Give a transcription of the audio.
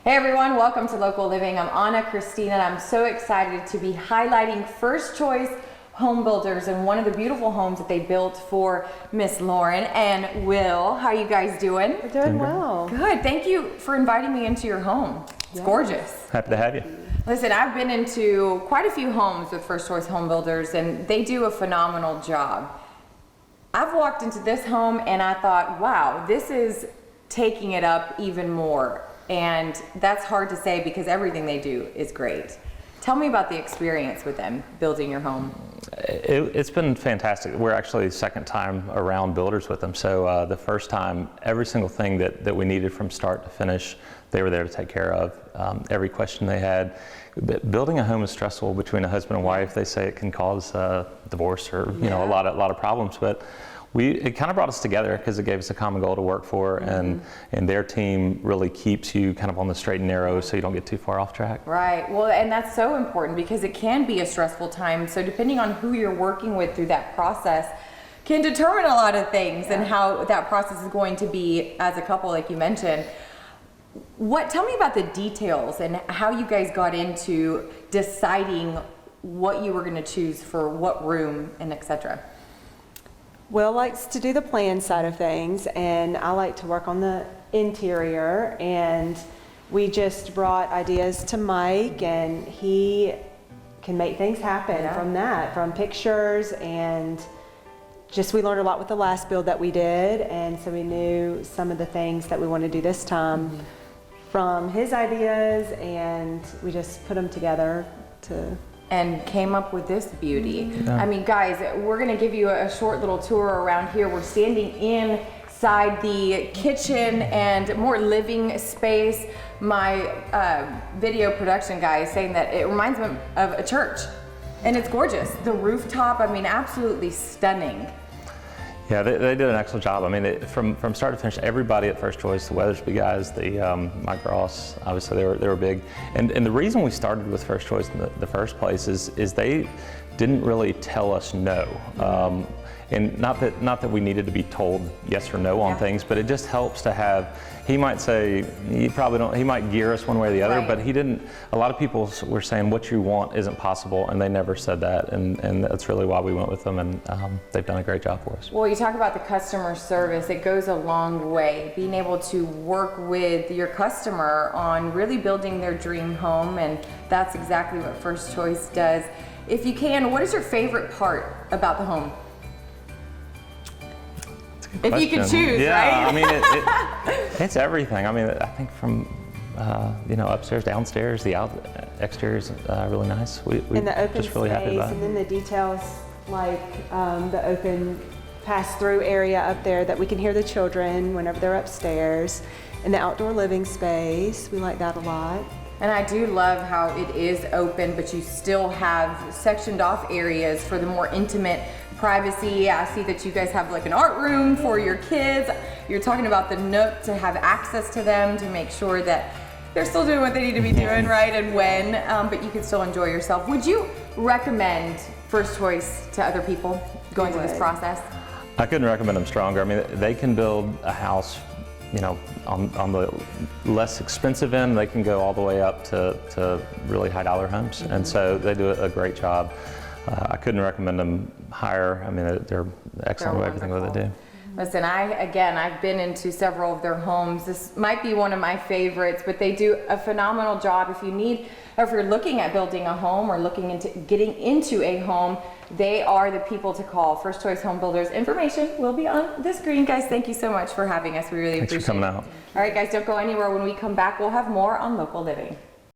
Hey everyone, welcome to Local Living. I'm Anna Christina and I'm so excited to be highlighting First Choice Home Builders and one of the beautiful homes that they built for Miss Lauren and Will. How are you guys doing? We're doing well. Good. Thank you for inviting me into your home. It's gorgeous. Happy to have you. Listen, I've been into quite a few homes with First Choice Home Builders and they do a phenomenal job. I've walked into this home and I thought, wow, this is taking it up even more. And that's hard to say because everything they do is great. Tell me about the experience with them building your home. It's been fantastic. We're actually second time around builders with them. So the first time, every single thing that we needed from start to finish, they were there to take care of. Every question they had. Building a home is stressful between a husband and wife. They say it can cause divorce or a lot of problems. But it kind of brought us together because it gave us a common goal to work for, and their team really keeps you kind of on the straight and narrow so you don't get too far off track. Right. Well, and that's so important because it can be a stressful time. So depending on who you're working with through that process can determine a lot of things and how that process is going to be as a couple, like you mentioned. Tell me about the details and how you guys got into deciding what you were going to choose for what room and etc. Will likes to do the plan side of things, and I like to work on the interior, and we just brought ideas to Mike, and he can make things happen from that, from pictures, and just we learned a lot with the last build that we did, and so we knew some of the things that we want to do this time from his ideas, and we just put them together and came up with this beauty. I mean, guys, we're gonna give you a short little tour around here. We're standing inside the kitchen and more living space. My video production guy is saying that it reminds me of a church, and it's gorgeous. The rooftop, I mean, absolutely stunning. Yeah, they did an excellent job. I mean, from start to finish, everybody at First Choice, the Weathersby guys, the Mike Ross, obviously they were big. And the reason we started with First Choice in the first place is they didn't really tell us no. And not that we needed to be told yes or no on things, but it just helps to have. He might say, you probably don't. He might gear us one way or the other, but he didn't. A lot of people were saying what you want isn't possible, and they never said that, and that's really why we went with them, and they've done a great job for us. Well, you talk about the customer service. It goes a long way. Being able to work with your customer on really building their dream home, and that's exactly what First Choice does. If you can, what is your favorite part about the home? If you could choose, right? I mean, it's everything. I mean, I think from upstairs, downstairs, the exterior is really nice. We and the open just really happy about it. And then the details like the open pass-through area up there that we can hear the children whenever they're upstairs, and the outdoor living space. We like that a lot. And I do love how it is open, but you still have sectioned off areas for the more intimate privacy. I see that you guys have like an art room for your kids. You're talking about the nook to have access to them to make sure that they're still doing what they need to be doing, right, and when, but you can still enjoy yourself. Would you recommend First Choice to other people going through this process? I couldn't recommend them stronger. I mean, they can build a house, on the less expensive end. They can go all the way up to really high dollar homes, and so they do a great job. I couldn't recommend them higher. I mean, they're excellent at everything that they do. Listen, I've been into several of their homes. This might be one of my favorites, but they do a phenomenal job. If you're looking at building a home or looking into getting into a home, they are the people to call. First Choice Home Builders. Information will be on the screen. Guys, thank you so much for having us. We really appreciate it. Thanks for coming out. All right, guys, don't go anywhere. When we come back, we'll have more on Local Living.